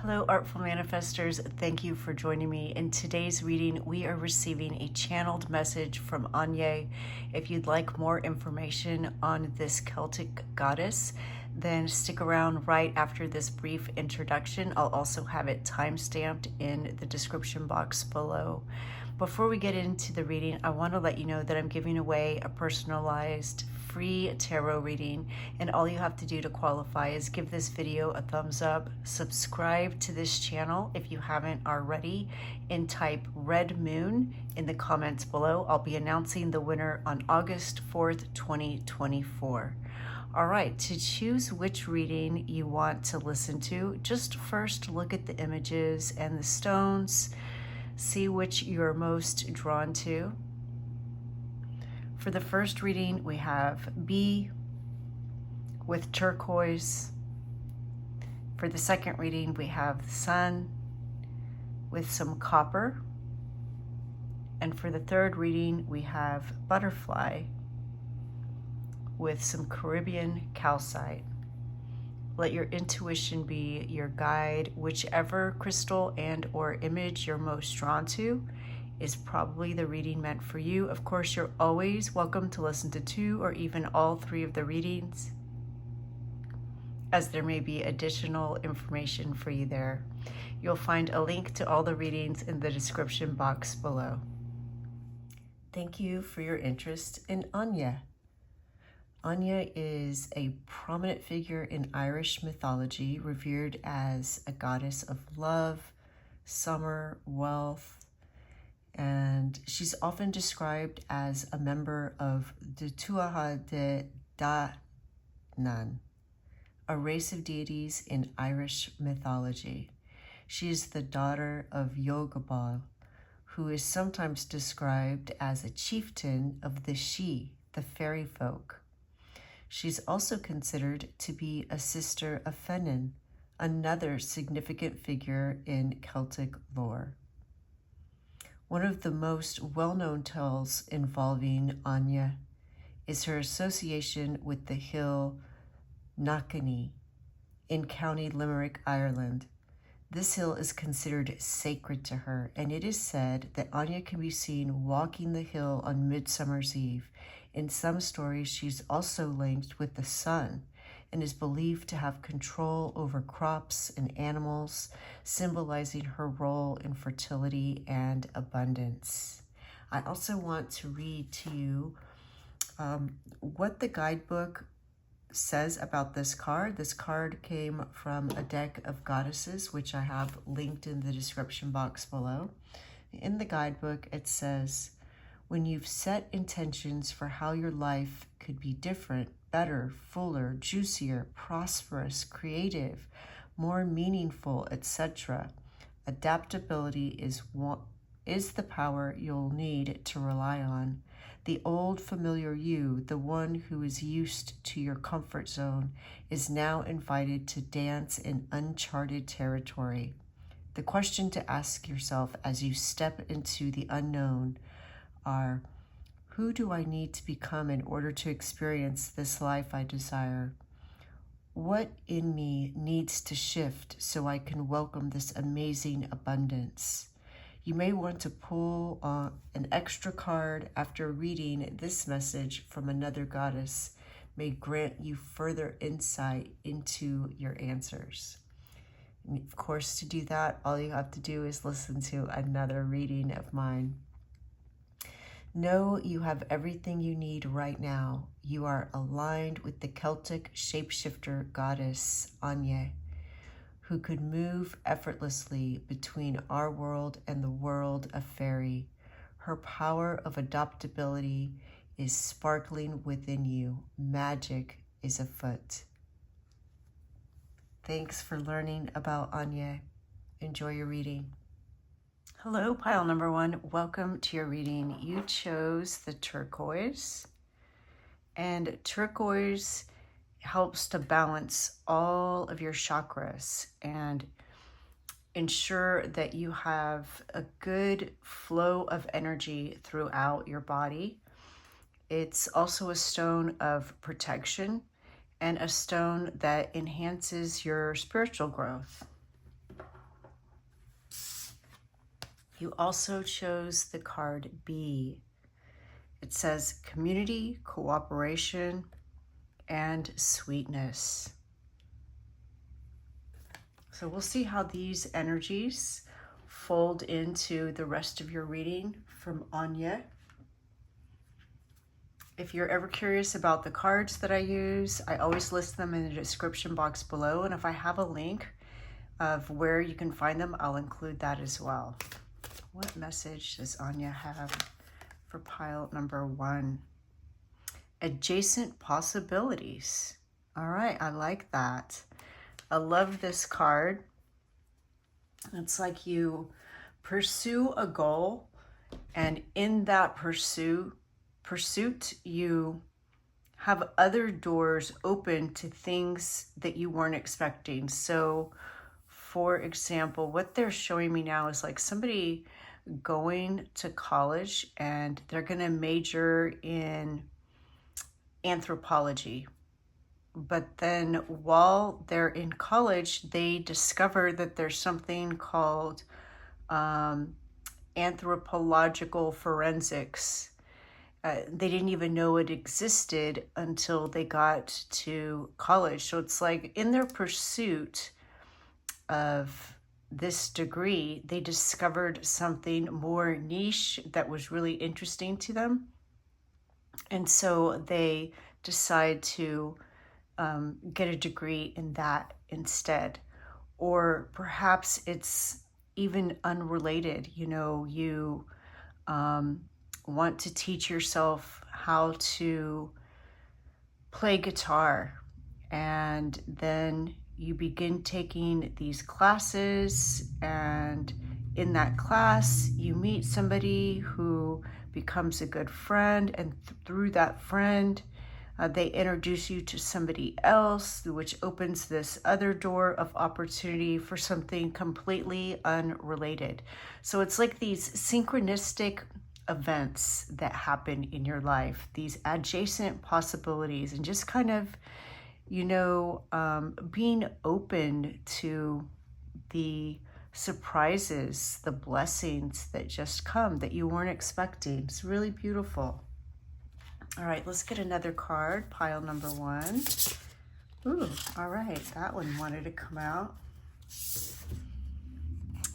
Hello, Artful Manifestors. Thank you for joining me. In today's reading, we are receiving a channeled message from Áine. If you'd like more information on this Celtic goddess, then stick around right after this brief introduction. I'll also have it timestamped in the description box below. Before we get into the reading, I want to let you know that I'm giving away a personalized free tarot reading, and all you have to do to qualify is give this video a thumbs up, subscribe to this channel if you haven't already, and type Red Moon in the comments below. I'll be announcing the winner on August 4th, 2024. All right, to choose which reading you want to listen to, just first look at the images and the stones. See which you're most drawn to. For the first reading, we have B with turquoise. For the second reading, we have the sun with some copper. And for the third reading, we have butterfly with some Caribbean calcite. Let your intuition be your guide. Whichever crystal and or image you're most drawn to is probably the reading meant for you. Of course, you're always welcome to listen to 2 or even all 3 of the readings, as there may be additional information for you there. You'll find a link to all the readings in the description box below. Thank you for your interest in Áine. Áine is a prominent figure in Irish mythology, revered as a goddess of love, summer, wealth, and she's often described as a member of the Tuatha De Danann, a race of deities in Irish mythology. She is the daughter of Yogabal, who is sometimes described as a chieftain of the Sidhe, the fairy folk. She's also considered to be a sister of Fennin, another significant figure in Celtic lore. One of the most well-known tales involving Áine is her association with the hill Knockanee in County Limerick, Ireland. This hill is considered sacred to her, and it is said that Áine can be seen walking the hill on Midsummer's Eve. In some stories, she's also linked with the sun and is believed to have control over crops and animals, symbolizing her role in fertility and abundance. I also want to read to you what the guidebook says about this card. This card came from a deck of goddesses, which I have linked in the description box below. In the guidebook, it says, when you've set intentions for how your life could be different, better, fuller, juicier, prosperous, creative, more meaningful, etc., adaptability is the power you'll need to rely on. The old familiar you, the one who is used to your comfort zone, is now invited to dance in uncharted territory. The question to ask yourself as you step into the unknown are, who do I need to become in order to experience this life I desire? What in me needs to shift so I can welcome this amazing abundance? You may want to pull an extra card after reading this message from another goddess. May grant you further insight into your answers. And of course, to do that, all you have to do is listen to another reading of mine. Know you have everything you need right now. You are aligned with the Celtic shapeshifter goddess Áine, who could move effortlessly between our world and the world of fairy. Her power of adaptability is sparkling within you. Magic is afoot. Thanks for learning about Áine. Enjoy your reading. Hello, pile number 1. Welcome to your reading. You chose the turquoise, and turquoise helps to balance all of your chakras and ensure that you have a good flow of energy throughout your body. It's also a stone of protection and a stone that enhances your spiritual growth. You also chose the card B. It says community, cooperation, and sweetness. So we'll see how these energies fold into the rest of your reading from Áine. If you're ever curious about the cards that I use, I always list them in the description box below. And if I have a link of where you can find them, I'll include that as well. What message does Áine have for pile number 1? Adjacent possibilities. All right, I like that. I love this card. It's like you pursue a goal, and in that pursuit, you have other doors open to things that you weren't expecting. So, for example, what they're showing me now is like somebody going to college and they're going to major in anthropology. But then while they're in college, they discover that there's something called anthropological forensics. They didn't even know it existed until they got to college. So it's like in their pursuit of this degree, they discovered something more niche that was really interesting to them. And so they decide to get a degree in that instead. Or perhaps it's even unrelated. You know, you want to teach yourself how to play guitar, and then you begin taking these classes, and in that class you meet somebody who becomes a good friend, and through that friend they introduce you to somebody else, which opens this other door of opportunity for something completely unrelated. So it's like these synchronistic events that happen in your life, these adjacent possibilities, and just kind of, you know, being open to the surprises, the blessings that just come that you weren't expecting. It's really beautiful. All right, let's get another card, pile number 1. Ooh, all right, that one wanted to come out.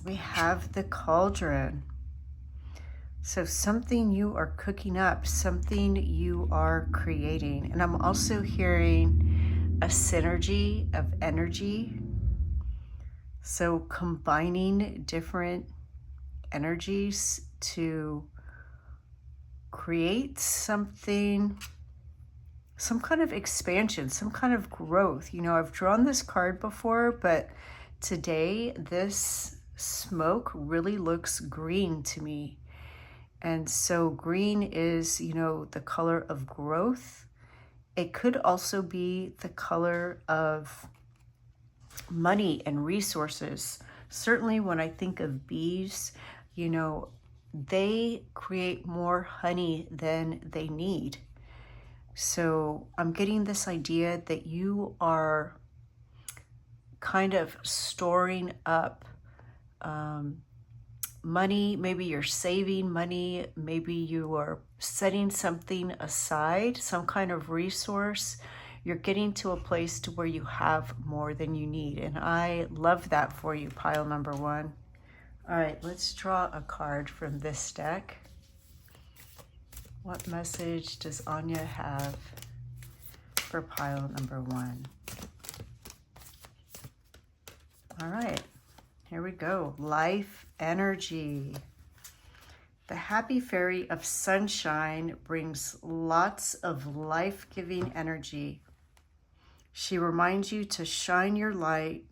We have the cauldron. So something you are cooking up, something you are creating. And I'm also hearing a synergy of energy. So combining different energies to create something, some kind of expansion, some kind of growth. You know, I've drawn this card before, but today this smoke really looks green to me. And so green is, you know, the color of growth. It could also be the color of money and resources. Certainly when I think of bees, you know, they create more honey than they need. So I'm getting this idea that you are kind of storing up money. Maybe you're saving money. Maybe you are setting something aside, some kind of resource. You're getting to a place to where you have more than you need. And I love that for you, pile number 1. All right, let's draw a card from this deck. What message does Áine have for pile number 1? All right, here we go. Life energy. The happy fairy of sunshine brings lots of life-giving energy. She reminds you to shine your light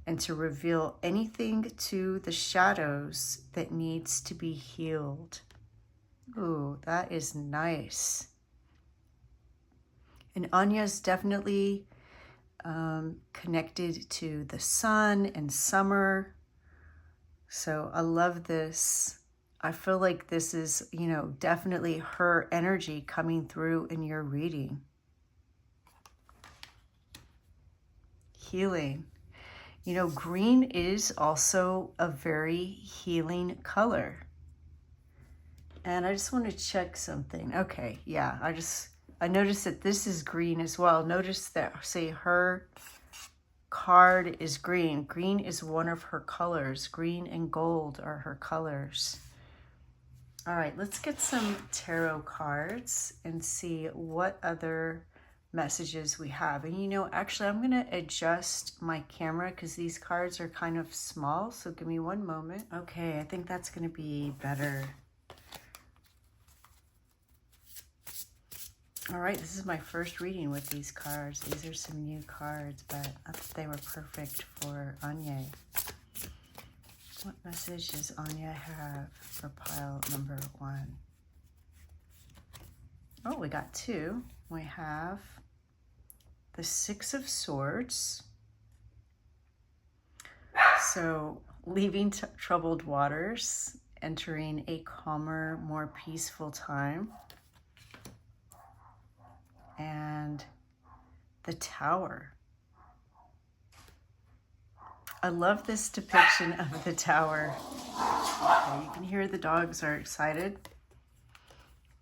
and to reveal anything to the shadows that needs to be healed. Ooh, that is nice. And Áine's definitely connected to the sun and summer. So I love this. I feel like this is, you know, definitely her energy coming through in your reading. Healing. You know, green is also a very healing color. And I just want to check something. Okay, yeah, I noticed that this is green as well. Notice that, say, her card is green. Green is one of her colors. Green and gold are her colors. All right, let's get some tarot cards and see what other messages we have. And you know, actually, I'm going to adjust my camera because these cards are kind of small. So give me one moment. Okay, I think that's going to be better. All right, this is my first reading with these cards. These are some new cards, but I thought they were perfect for Áine. What message does Áine have for pile number 1? Oh, we got 2. We have the 6 of Swords. So leaving troubled waters, entering a calmer, more peaceful time. And the Tower. I love this depiction of the Tower. Okay, you can hear the dogs are excited.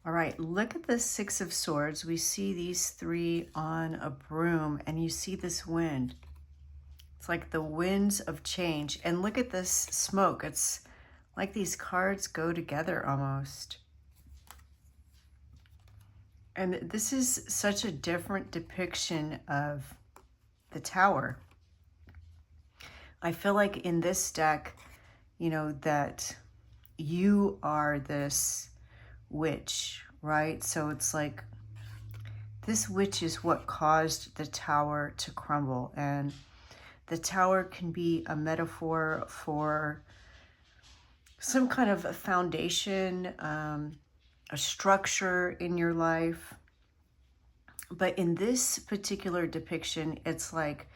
All right, look at the 6 of Swords. We see these 3 on a broom, and you see this wind. It's like the winds of change. And look at this smoke. It's like these cards go together almost. And this is such a different depiction of the Tower. I feel like in this deck, you know, that you are this witch, right? So it's like this witch is what caused the Tower to crumble. And the Tower can be a metaphor for some kind of a foundation, a structure in your life. But in this particular depiction, it's like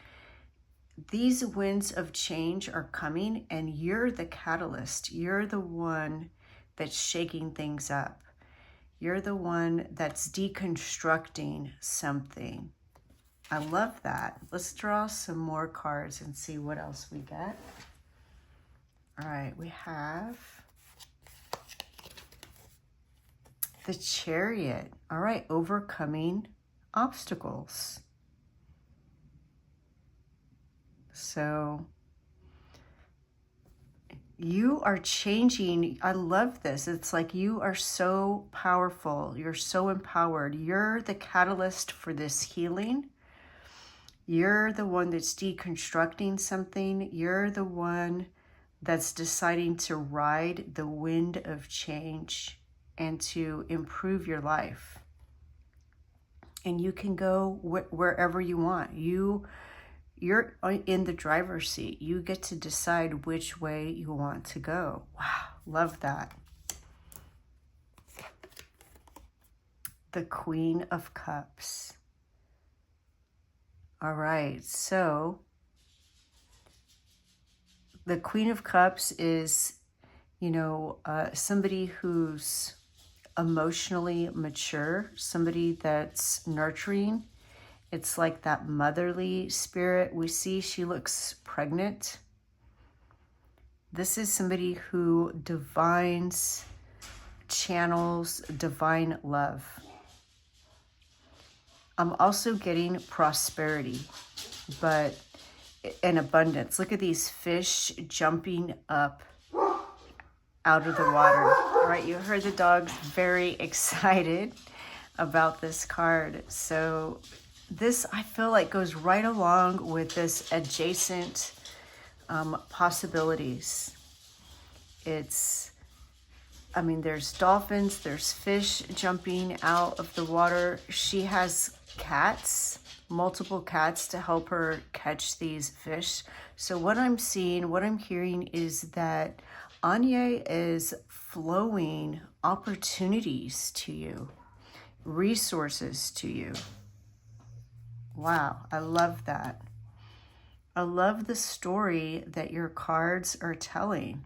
these winds of change are coming and you're the catalyst. You're the one that's shaking things up. You're the one that's deconstructing something. I love that. Let's draw some more cards and see what else we get. All right, we have the Chariot. All right, overcoming obstacles. So you are changing. I love this. It's like you are so powerful. You're so empowered. You're the catalyst for this healing. You're the one that's deconstructing something. You're the one that's deciding to ride the wind of change and to improve your life. And you can go wherever you want. You're in the driver's seat. You get to decide which way you want to go. Wow, love that. The Queen of Cups. All right, so the Queen of Cups is, you know, somebody who's emotionally mature, somebody that's nurturing. It's like that motherly spirit. We see she looks pregnant. This is somebody who channels divine love. I'm also getting prosperity, but in abundance. Look at these fish jumping up out of the water. All right, you heard the dogs very excited about this card. So this, I feel like, goes right along with this adjacent possibilities. I mean, there's dolphins, there's fish jumping out of the water. She has cats, multiple cats to help her catch these fish. So what I'm seeing, what I'm hearing is that Áine is flowing opportunities to you, resources to you. Wow, I love that. I love the story that your cards are telling.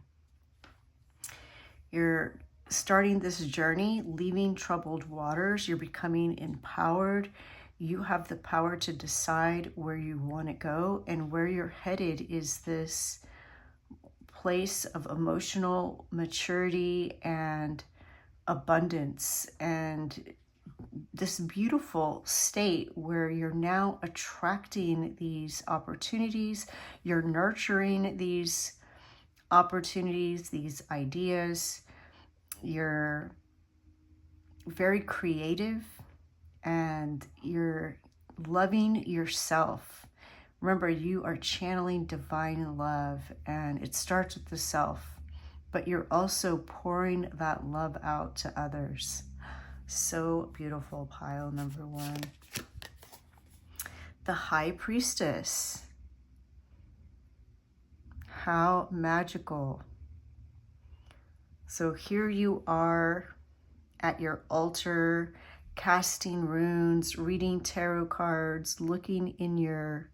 You're starting this journey, leaving troubled waters. You're becoming empowered. You have the power to decide where you want to go, and where you're headed is this place of emotional maturity and abundance, and this beautiful state where you're now attracting these opportunities, you're nurturing these opportunities, these ideas, you're very creative, and you're loving yourself. Remember, you are channeling divine love, and it starts with the self, but you're also pouring that love out to others. So beautiful, pile number 1. The High Priestess. How magical. So here you are at your altar, casting runes, reading tarot cards, looking in your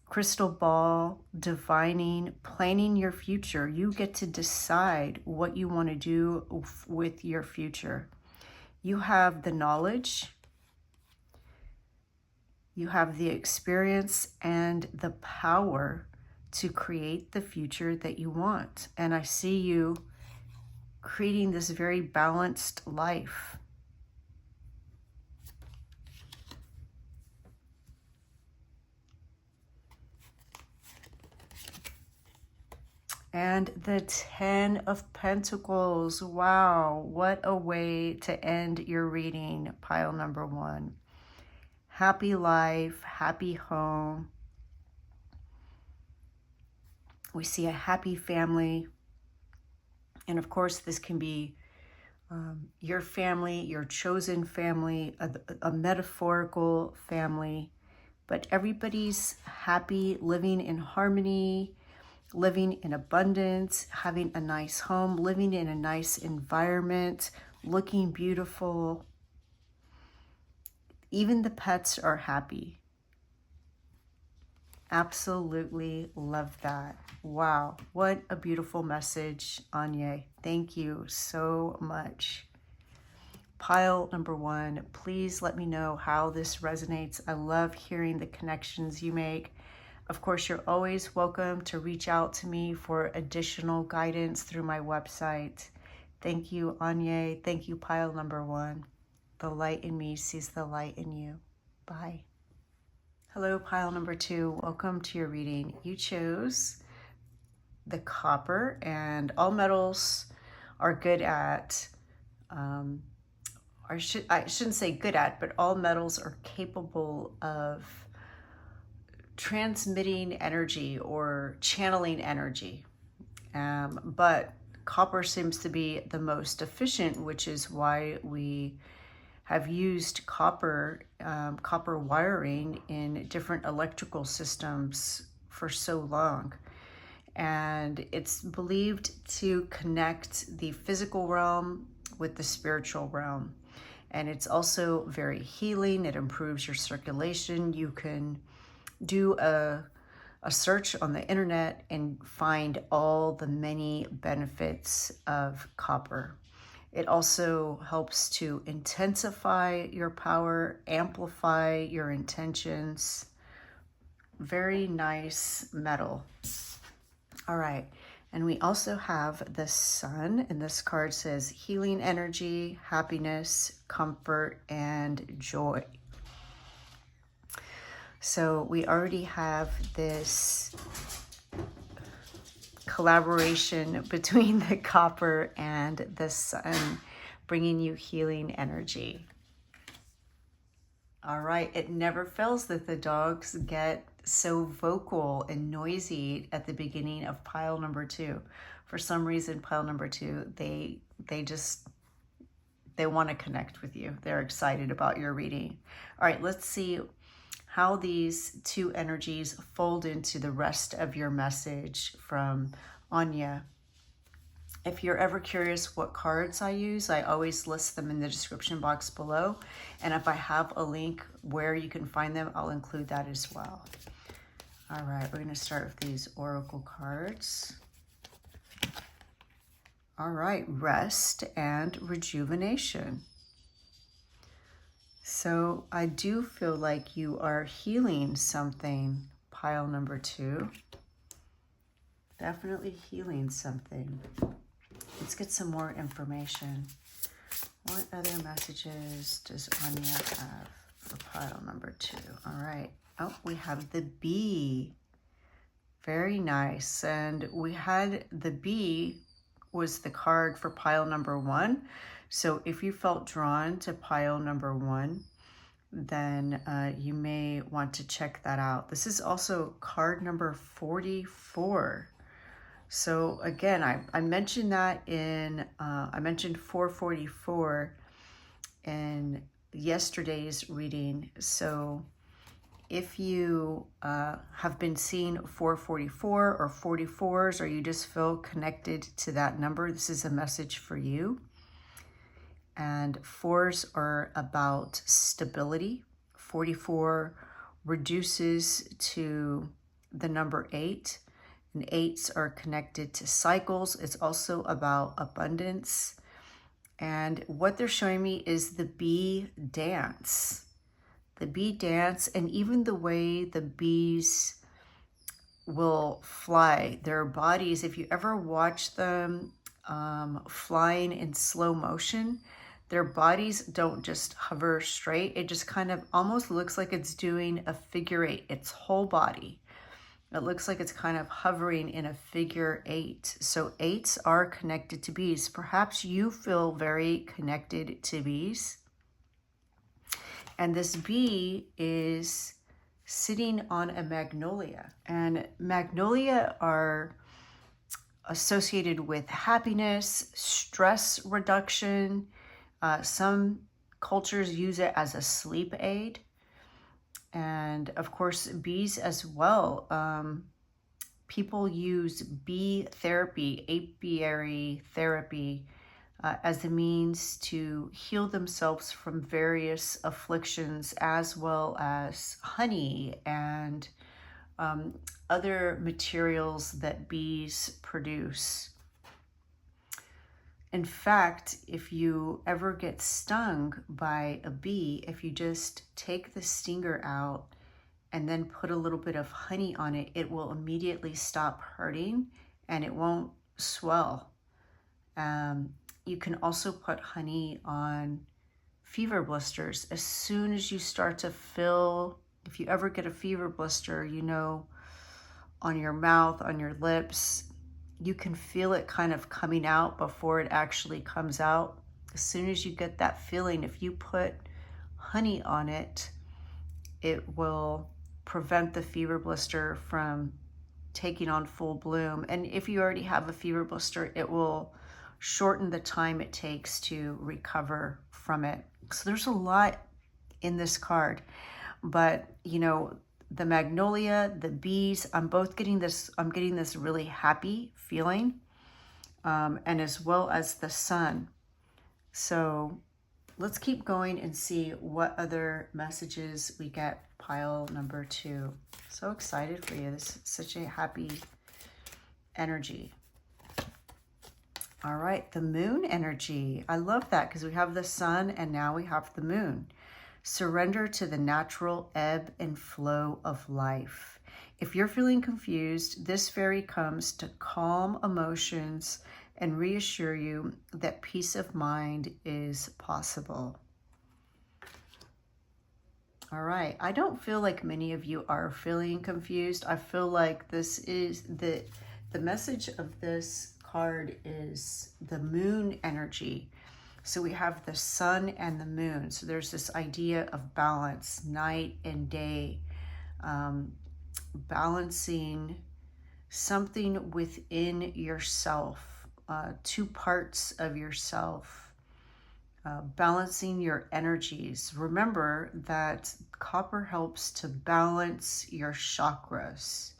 crystal ball, divining, planning your future. You get to decide what you want to do with your future. You have the knowledge, you have the experience, and the power to create the future that you want. And I see you creating this very balanced life. And the 10 of Pentacles. Wow, what a way to end your reading, pile number 1. Happy life, happy home. We see a happy family. And of course, this can be your family, your chosen family, a metaphorical family. But everybody's happy, living in harmony, living in abundance, having a nice home, living in a nice environment, looking beautiful. Even the pets are happy. Absolutely love that. Wow, what a beautiful message, Áine. Thank you so much. Pile number 1, please let me know how this resonates. I love hearing the connections you make. Of course, you're always welcome to reach out to me for additional guidance through my website. Thank you, Áine. Thank you, pile number 1. The light in me sees the light in you. Bye. Hello, pile number 2. Welcome to your reading. You chose the copper, and all metals are good at, I shouldn't say good at, but all metals are capable of transmitting energy or channeling energy. But copper seems to be the most efficient, which is why we have used copper wiring in different electrical systems for so long. And it's believed to connect the physical realm with the spiritual realm. And it's also very healing. It improves your circulation. You can do a search on the internet and find all the many benefits of copper. It also helps to intensify your power, amplify your intentions. Very nice metal. All right, and we also have the Sun, and this card says healing energy, happiness, comfort, and joy. So we already have this collaboration between the copper and the Sun, bringing you healing energy. All right, it never fails that the dogs get so vocal and noisy at the beginning of pile number 2. For some reason, pile number 2, they want to connect with you. They're excited about your reading. All right, let's see how these 2 energies fold into the rest of your message from Áine. If you're ever curious what cards I use, I always list them in the description box below. And if I have a link where you can find them, I'll include that as well. All right, we're going to start with these oracle cards. All right, rest and rejuvenation. So I do feel like you are healing something, pile number 2. Definitely healing something. Let's get some more information. What other messages does Áine have for pile number 2? All right. Oh, we have the bee. Very nice. And we had the bee was the card for pile number 1. So if you felt drawn to pile number 1, then you may want to check that out. This is also card number 44. So again, I mentioned that in, I mentioned 444 in yesterday's reading. So if you have been seeing 444 or 44s, or you just feel connected to that number, this is a message for you. And 4s are about stability. 44 reduces to the number 8. And 8s are connected to cycles. It's also about abundance. And what they're showing me is the bee dance. The bee dance, and even the way the bees will fly. Their bodies, if you ever watch them flying in slow motion, their bodies don't just hover straight. It just kind of almost looks like it's doing a figure 8, its whole body. It looks like it's kind of hovering in a figure 8. So 8s are connected to bees. Perhaps you feel very connected to bees. And this bee is sitting on a magnolia. And magnolia are associated with happiness, stress reduction. Some cultures use it as a sleep aid. And of course, bees as well. People use bee therapy, apiary therapy, as a means to heal themselves from various afflictions, as well as honey and other materials that bees produce. In fact, if you ever get stung by a bee, if you just take the stinger out and then put a little bit of honey on it, it will immediately stop hurting and it won't swell. You can also put honey on fever blisters. As soon as you start to feel, if you ever get a fever blister, you know, on your mouth, on your lips, you can feel it kind of coming out before it actually comes out. As soon as you get that feeling, if you put honey on it, it will prevent the fever blister from taking on full bloom. And if you already have a fever blister, it will shorten the time it takes to recover from it. So there's a lot in this card, but you know, the magnolia, the bees, I'm getting this really happy feeling, and as well as the sun. So let's keep going and see what other messages we get. Pile number 2. So excited for you. This is such a happy energy. All right, the moon energy. I love that because we have the sun and now we have the moon. Surrender to the natural ebb and flow of life. If you're feeling confused, this fairy comes to calm emotions and reassure you that peace of mind is possible. All right, I don't feel like many of you are feeling confused. I feel like this is the message of this card is the moon energy. So we have the sun and the moon. So there's this idea of balance, night and day, balancing something within yourself, 2 parts of yourself, balancing your energies. Remember that copper helps to balance your chakras.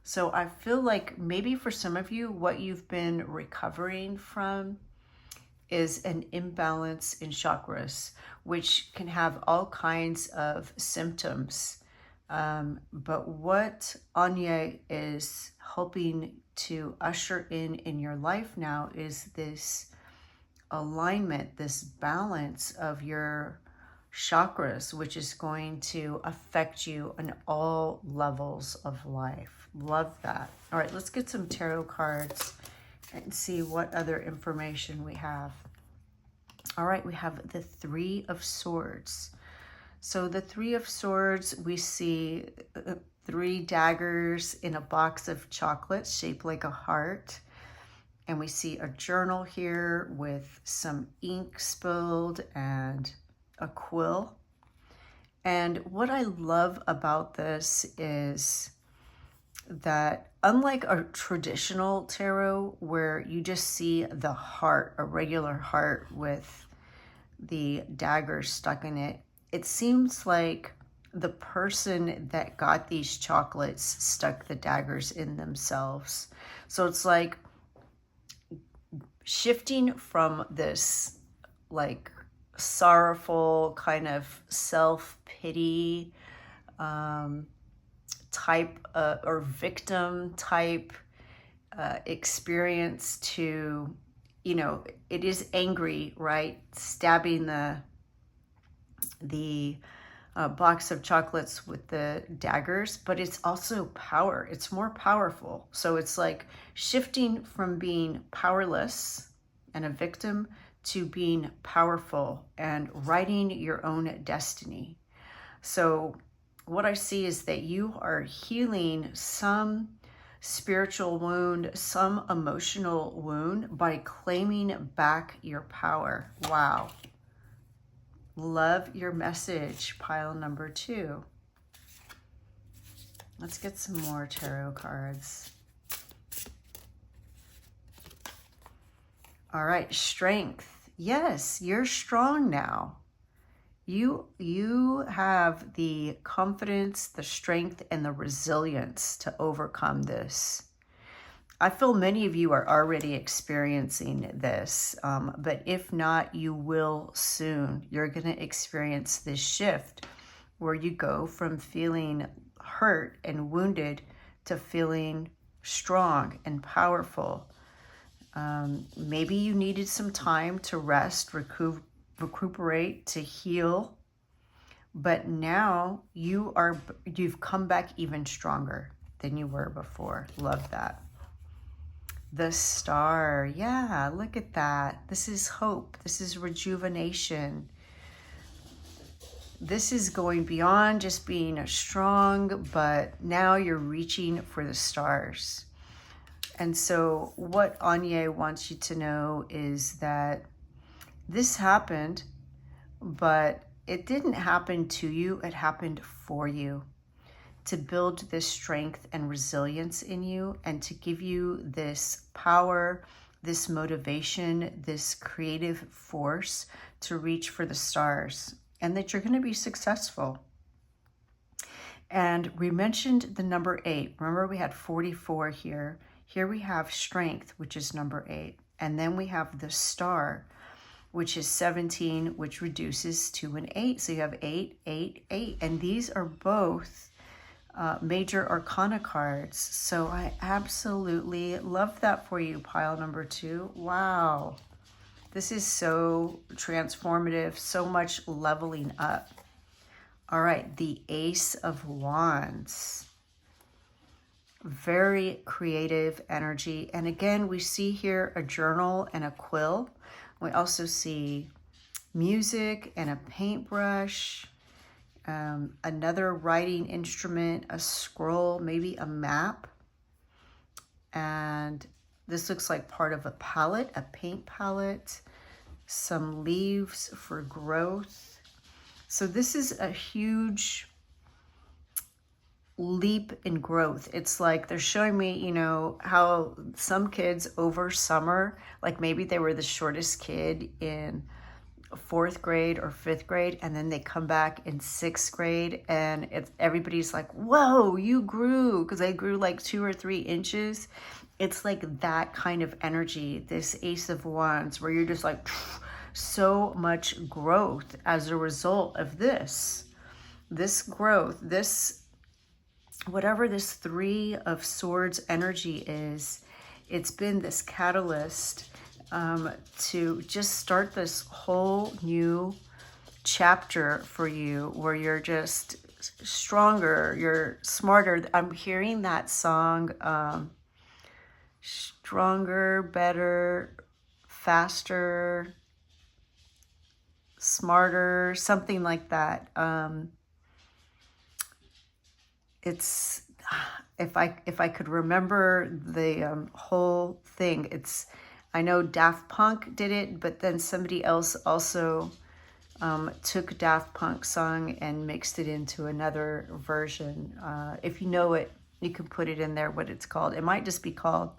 So I feel like maybe for some of you, what you've been recovering from is an imbalance in chakras, which can have all kinds of symptoms. But what Áine is helping to usher in your life now is this alignment, this balance of your chakras, which is going to affect you on all levels of life. Love that. All right, let's get some tarot cards and see what other information we have. All right, we have the Three of Swords. So the Three of Swords, we see 3 daggers in a box of chocolates shaped like a heart. And we see a journal here with some ink spilled and a quill. And what I love about this is that unlike a traditional tarot where you just see the heart, a regular heart with the dagger stuck in it, it seems like the person that got these chocolates stuck the daggers in themselves. So it's like shifting from this like sorrowful kind of self-pity type or victim type experience to, you know, it is angry, right? Stabbing the box of chocolates with the daggers, but it's also power. It's more powerful. So it's like shifting from being powerless and a victim to being powerful and writing your own destiny. So what I see is that you are healing some spiritual wound, some emotional wound by claiming back your power. Wow. Love your message, pile number 2. Let's get some more tarot cards. All right, strength. Yes, you're strong now. You have the confidence, the strength, and the resilience to overcome this. I feel many of you are already experiencing this, but if not, you will soon. You're going to experience this shift where you go from feeling hurt and wounded to feeling strong and powerful. Maybe you needed some time to rest, recuperate, to heal, but now you've come back even stronger than you were before. Love that. The Star. Yeah, look at that. This is hope. This is rejuvenation. This is going beyond just being strong, but now you're reaching for the stars. And so what Áine wants you to know is that this happened, but it didn't happen to you. It happened for you, to build this strength and resilience in you and to give you this power, this motivation, this creative force to reach for the stars, and that you're going to be successful. And we mentioned the number 8. Remember, we had 44 here. Here we have strength, which is number 8. And then we have the star, which is 17, which reduces to an 8. So you have 8, 8, 8. And these are both major arcana cards. So I absolutely love that for you, pile number 2. Wow. This is so transformative, so much leveling up. All right, the Ace of Wands. Very creative energy. And again, we see here a journal and a quill. We also see music and a paintbrush, another writing instrument, a scroll, maybe a map. And this looks like part of a palette, a paint palette, some leaves for growth. So this is a huge leap in growth. It's like they're showing me, you know, how some kids over summer, like maybe they were the shortest kid in 4th grade or 5th grade, and then they come back in 6th grade and everybody's like, whoa, you grew, because they grew like 2 or 3 inches. It's like that kind of energy, this Ace of Wands, where you're just like so much growth as a result of this growth, this whatever this 3 of Swords energy is. It's been this catalyst to just start this whole new chapter for you where you're just stronger, you're smarter. I'm hearing that song, stronger, better, faster, smarter, something like that. It's, if I could remember the whole thing, it's, I know Daft Punk did it, but then somebody else also took Daft Punk song and mixed it into another version. If you know it, you can put it in there, what it's called. It might just be called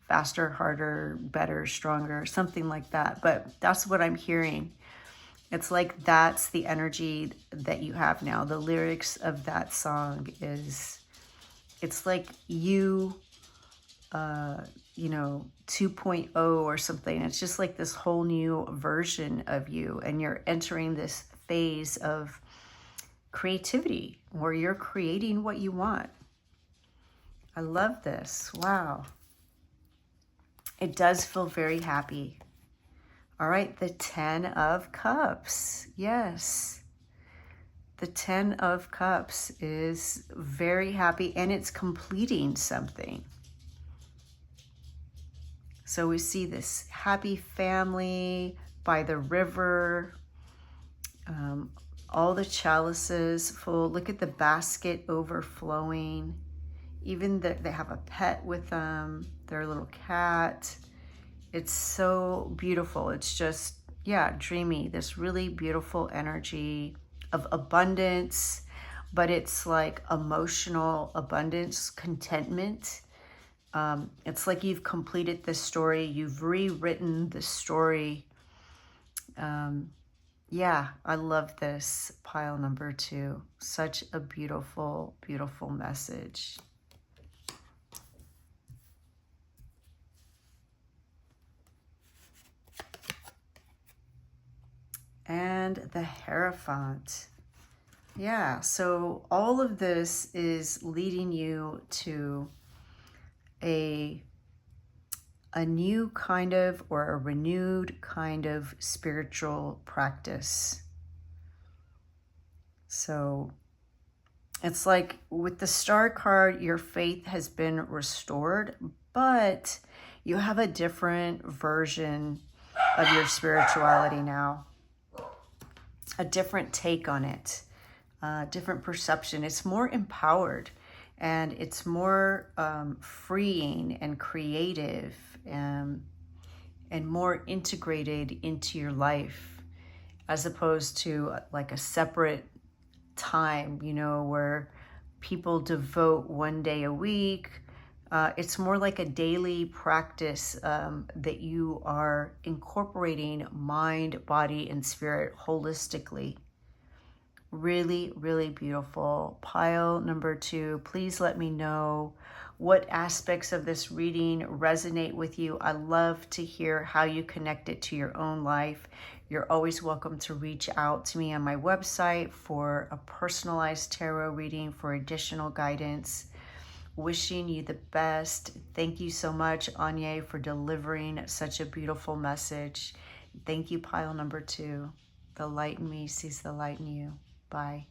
Faster, Harder, Better, Stronger, something like that. But that's what I'm hearing. It's like that's the energy that you have now. The lyrics of that song is, it's like you, you know, 2.0 or something. It's just like this whole new version of you, and you're entering this phase of creativity where you're creating what you want. I love this. Wow. It does feel very happy. All right, the 10 of Cups. Yes. The 10 of Cups is very happy, and it's completing something. So we see this happy family by the river, all the chalices full. Look at the basket overflowing. Even they have a pet with them, their little cat. It's so beautiful. It's just, yeah, dreamy. This really beautiful energy of abundance, but it's like emotional abundance, contentment. It's like you've completed this story. You've rewritten the story. Yeah, I love this pile number 2. Such a beautiful, beautiful message. And the Hierophant. Yeah, so all of this is leading you to a new kind of, or a renewed kind of spiritual practice. So it's like with the Star card, your faith has been restored, but you have a different version of your spirituality now. A different take on it, different perception. It's more empowered, and it's more freeing and creative, and more integrated into your life, as opposed to like a separate time, you know, where people devote one day a week. It's more like a daily practice that you are incorporating mind, body, and spirit holistically. Really, really beautiful. Pile number 2, please let me know what aspects of this reading resonate with you. I love to hear how you connect it to your own life. You're always welcome to reach out to me on my website for a personalized tarot reading for additional guidance. Wishing you the best. Thank you so much, Áine, for delivering such a beautiful message. Thank you, pile number 2. The light in me sees the light in you. Bye.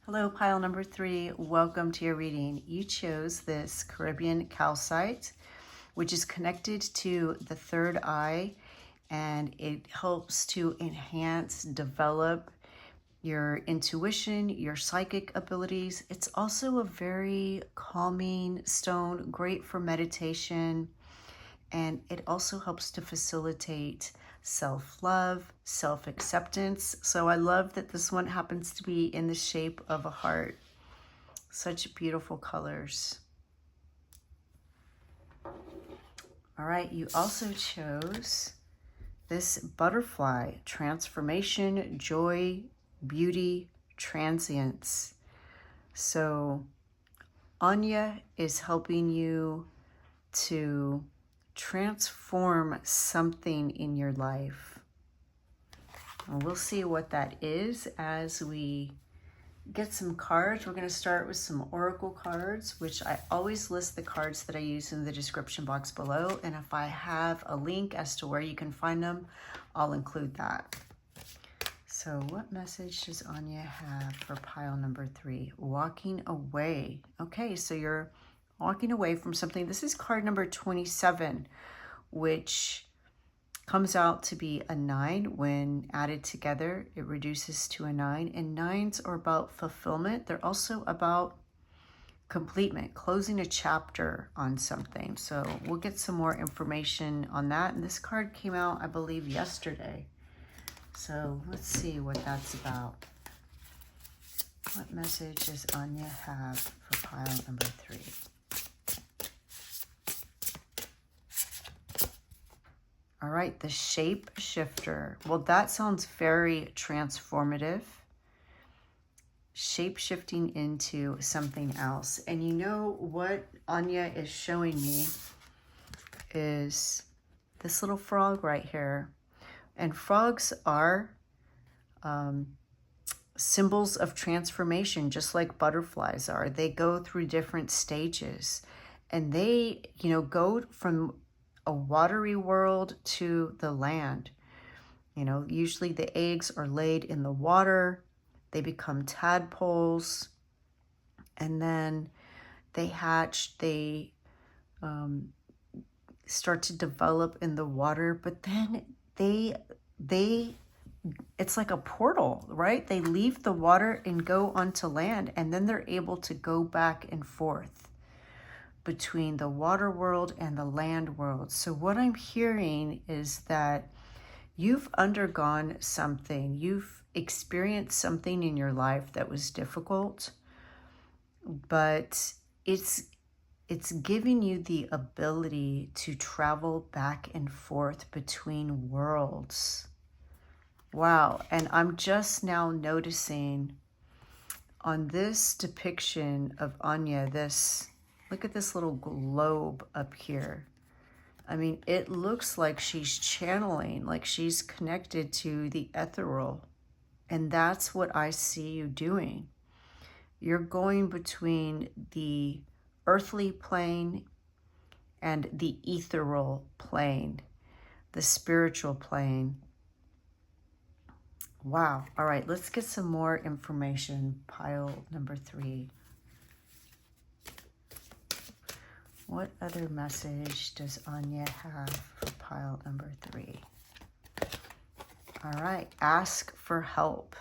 Hello, pile number 3. Welcome to your reading. You chose this Caribbean Calcite, which is connected to the third eye, and it helps to enhance, develop your intuition, your psychic abilities. It's also a very calming stone, great for meditation, and it also helps to facilitate self-love, self-acceptance. So I love that this one happens to be in the shape of a heart. Such beautiful colors. All right, you also chose this butterfly, transformation, joy, beauty, transience. So Áine is helping you to transform something in your life. And we'll see what that is as we get some cards. We're going to start with some oracle cards, which I always list the cards that I use in the description box below. And if I have a link as to where you can find them, I'll include that. So what message does Áine have for pile number 3? Walking away. Okay, so you're walking away from something. This is card number 27, which comes out to be a 9. When added together, it reduces to a 9. And 9s are about fulfillment. They're also about completement, closing a chapter on something. So we'll get some more information on that. And this card came out, I believe, yesterday. So let's see what that's about. What message does Áine have for pile number 3? All right, the shape shifter. Well, that sounds very transformative. Shape shifting into something else. And you know what Áine is showing me is this little frog right here. And frogs are symbols of transformation, just like butterflies are. They go through different stages, and they, you know, go from a watery world to the land. You know, usually the eggs are laid in the water, they become tadpoles, and then they hatch, they start to develop in the water, but then it's like a portal, right? They leave the water and go onto land, and then they're able to go back and forth between the water world and the land world. So what I'm hearing is that you've undergone something, you've experienced something in your life that was difficult, but it's giving you the ability to travel back and forth between worlds. Wow. And I'm just now noticing on this depiction of Áine, look at this little globe up here. I mean, it looks like she's channeling, like she's connected to the ethereal. And that's what I see you doing. You're going between the earthly plane and the ethereal plane, the spiritual plane. Wow. All right, let's get some more information. Pile number 3. What other message does Áine have for pile number 3? All right, ask for help.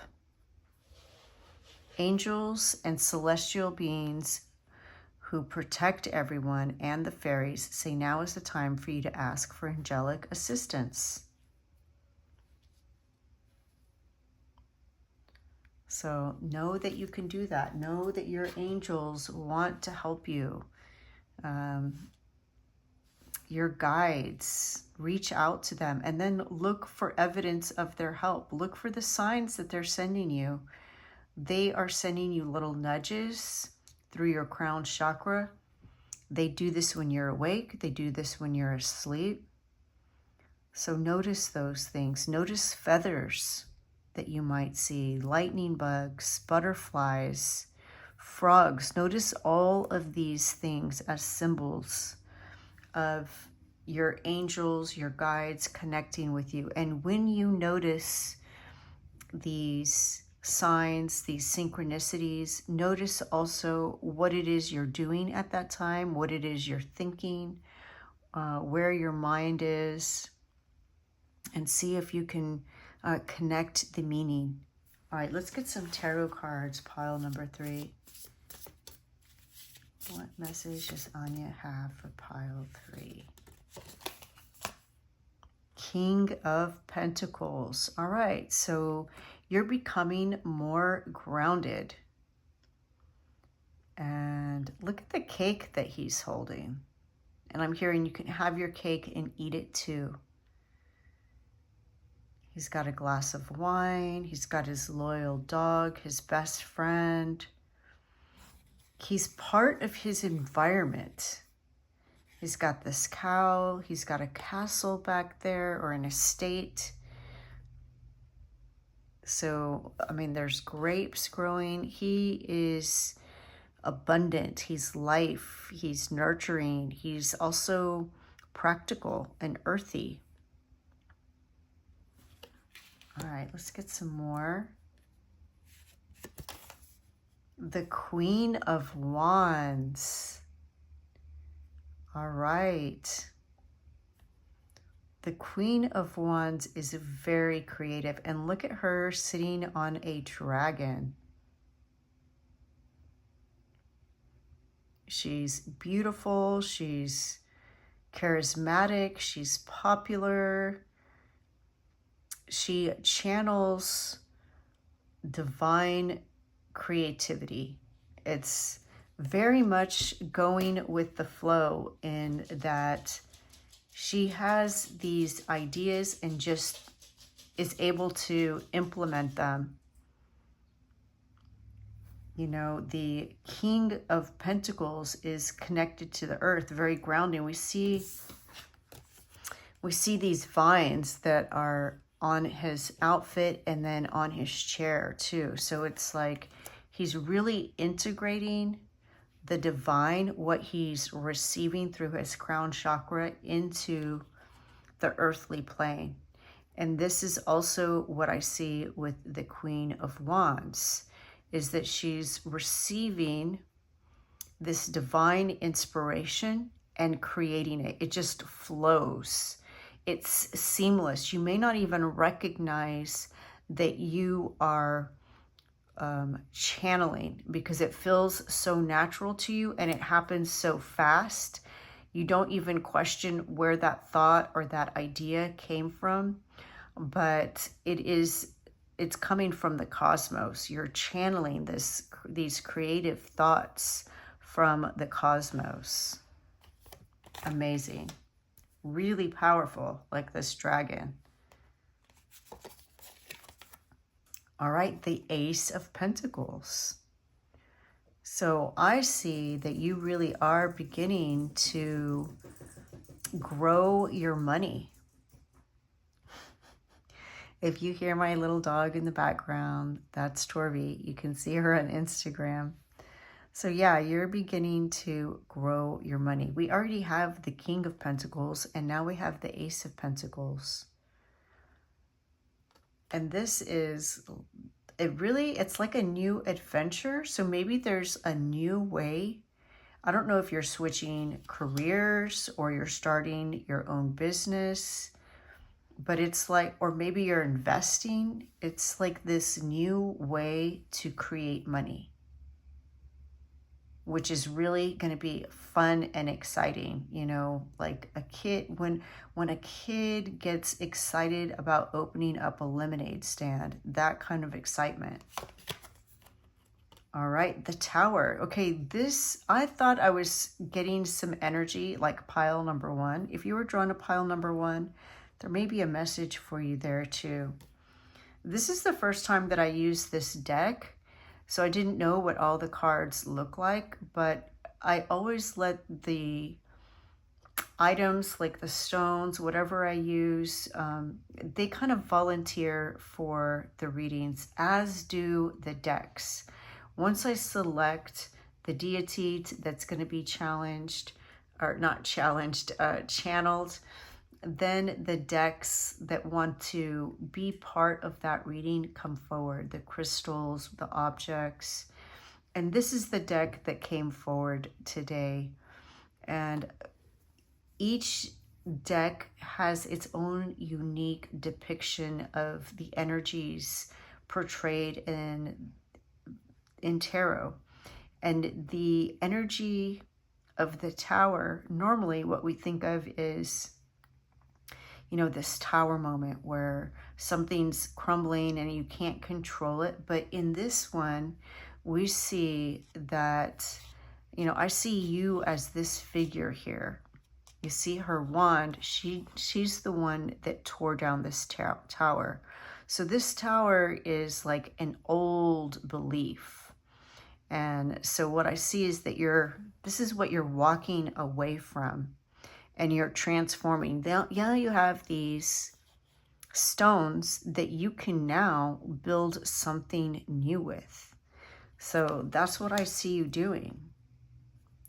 Angels and celestial beings who protect everyone and the fairies say now is the time for you to ask for angelic assistance. So know that you can do that. Know that your angels want to help you. Your guides, reach out to them and then look for evidence of their help. Look for the signs that they're sending you. They are sending you little nudges through your crown chakra. They do this when you're awake. They do this when you're asleep. So notice those things. Notice feathers that you might see, lightning bugs, butterflies, frogs. Notice all of these things as symbols of your angels, your guides connecting with you. And when you notice these signs, these synchronicities, notice also what it is you're doing at that time, what it is you're thinking, where your mind is, and see if you can connect the meaning. All right, let's get some tarot cards, pile number 3. What message does Áine have for pile 3? King of Pentacles. All right, so you're becoming more grounded. And look at the cake that he's holding. And I'm hearing you can have your cake and eat it too. He's got a glass of wine. He's got his loyal dog, his best friend. He's part of his environment. He's got this cow. He's got a castle back there, or an estate. So, I mean, there's grapes growing. He is abundant. He's life. He's nurturing. He's also practical and earthy. All right, let's get some more. The Queen of Wands. All right. The Queen of Wands is very creative, and look at her sitting on a dragon. She's beautiful, she's charismatic, she's popular. She channels divine creativity. It's very much going with the flow in that she has these ideas and just is able to implement them. You know, the King of Pentacles is connected to the earth, very grounding. We see these vines that are on his outfit and then on his chair too. So it's like he's really integrating the divine, what he's receiving through his crown chakra, into the earthly plane. And this is also what I see with the Queen of Wands, is that she's receiving this divine inspiration and creating it. It just flows. It's seamless. You may not even recognize that you are channeling, because it feels so natural to you and it happens so fast. You don't even question where that thought or that idea came from, but it's coming from the cosmos. You're channeling these creative thoughts from the cosmos. Amazing. Really powerful, like this dragon. All right, the Ace of Pentacles. So I see that you really are beginning to grow your money. If you hear my little dog in the background, that's Torvi. You can see her on Instagram. So yeah, you're beginning to grow your money. We already have the King of Pentacles, and now we have the Ace of Pentacles. And this is, it's like a new adventure. So maybe there's a new way. I don't know if you're switching careers or you're starting your own business, but it's like, or maybe you're investing. It's like this new way to create money, which is really going to be fun and exciting. You know, like a kid, when a kid gets excited about opening up a lemonade stand, that kind of excitement. All right, the Tower. Okay, this, I thought I was getting some energy like pile number one. If you were drawn to pile number one, there may be a message for you there too. This is the first time that I use this deck, so I didn't know what all the cards look like, but I always let the items, like the stones, whatever I use, they kind of volunteer for the readings, as do the decks. Once I select the deity that's going to be challenged, or not challenged, channeled, then the decks that want to be part of that reading come forward, the crystals, the objects. And this is the deck that came forward today. And each deck has its own unique depiction of the energies portrayed in tarot. And the energy of the Tower, normally what we think of is, you know, this tower moment where something's crumbling and you can't control it. But in this one, we see that, you know, I see you as this figure here. You see her wand. She's the one that tore down this tower. So this tower is like an old belief. And so what I see is that this is what you're walking away from. And you're transforming. Yeah, you have these stones that you can now build something new with. So that's what I see you doing.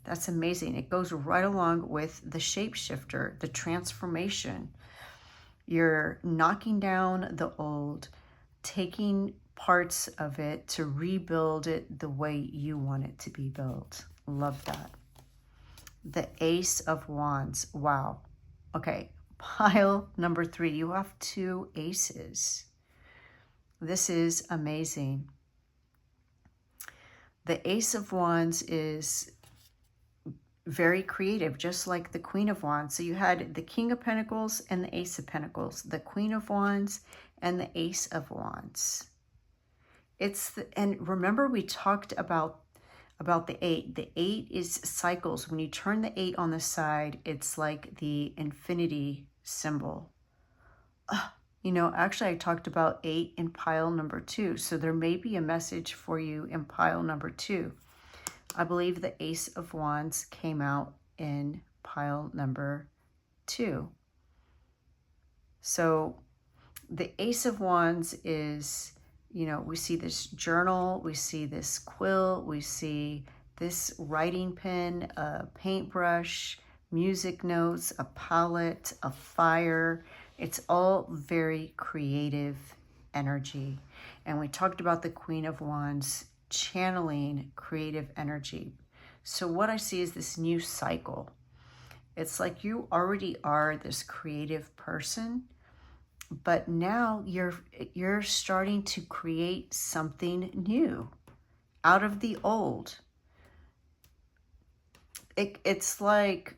That's amazing. It goes right along with the shapeshifter, the transformation. You're knocking down the old, taking parts of it to rebuild it the way you want it to be built. Love that. The Ace of Wands. Wow. Okay, pile number 3. You have 2 aces. This is amazing. The Ace of Wands is very creative, just like the Queen of Wands. So you had the King of Pentacles and the Ace of Pentacles, the Queen of Wands and the Ace of Wands. And remember we talked about the 8. The 8 is cycles. When you turn the 8 on the side, it's like the infinity symbol. You know, actually I talked about 8 in pile number 2. So there may be a message for you in pile number 2. I believe the Ace of Wands came out in pile number 2. So the Ace of Wands is, you know, we see this journal, we see this quill, we see this writing pen, a paintbrush, music notes, a palette, a fire. It's all very creative energy. And we talked about the Queen of Wands channeling creative energy. So what I see is this new cycle. It's like you already are this creative person, but now you're starting to create something new out of the old. It's like,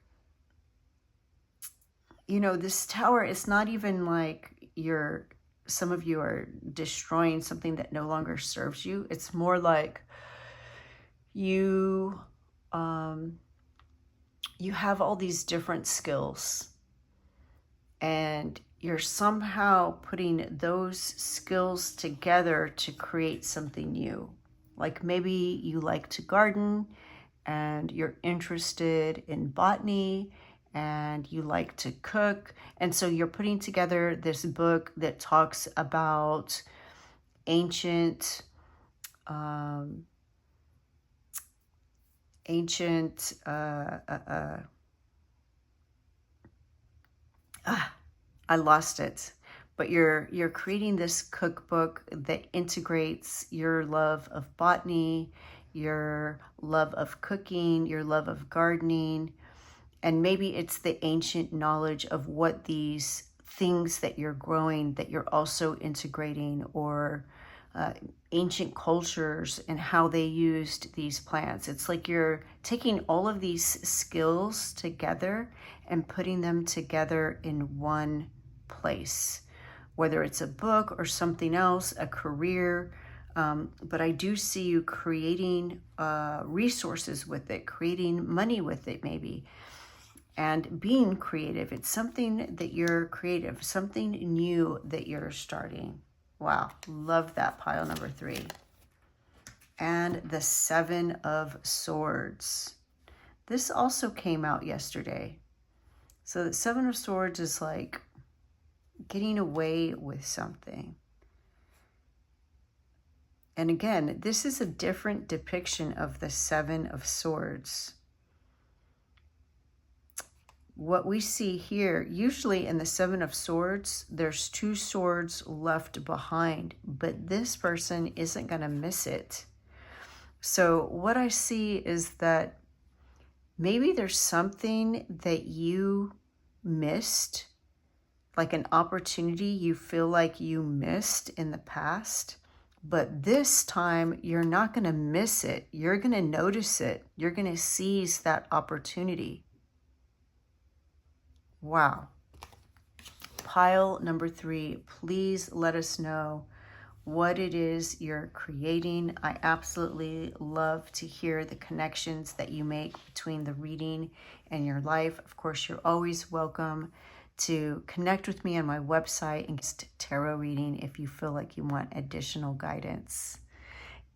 you know, this tower, it's not even like some of you are destroying something that no longer serves you. It's more like you have all these different skills, and you're somehow putting those skills together to create something new. Like maybe you like to garden and you're interested in botany, and you like to cook. And so you're putting together this book that talks about ancient, I lost it. But you're creating this cookbook that integrates your love of botany, your love of cooking, your love of gardening, and maybe it's the ancient knowledge of what these things that you're growing that you're also integrating, or ancient cultures and how they used these plants. It's like you're taking all of these skills together and putting them together in one place, whether it's a book or something else, a career. But I do see you creating resources with it, creating money with it maybe, and being creative. It's something that you're creative, something new that you're starting. Wow, love that pile number 3. And the 7 of Swords. This also came out yesterday. So the 7 of Swords is like getting away with something. And again, this is a different depiction of the 7 of Swords. What we see here, usually in the 7 of Swords, there's 2 swords left behind, but this person isn't going to miss it. So what I see is that maybe there's something that you missed, like an opportunity you feel like you missed in the past, but this time you're not going to miss it. You're going to notice it. You're going to seize that opportunity. Wow. Pile number 3, please let us know what it is you're creating. I absolutely love to hear the connections that you make between the reading and your life. Of course, you're always welcome to connect with me on my website and get tarot reading if you feel like you want additional guidance.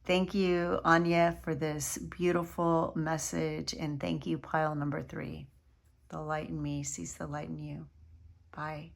Thank you, Áine, for this beautiful message, and thank you, pile number 3. The light in me sees the light in you. Bye.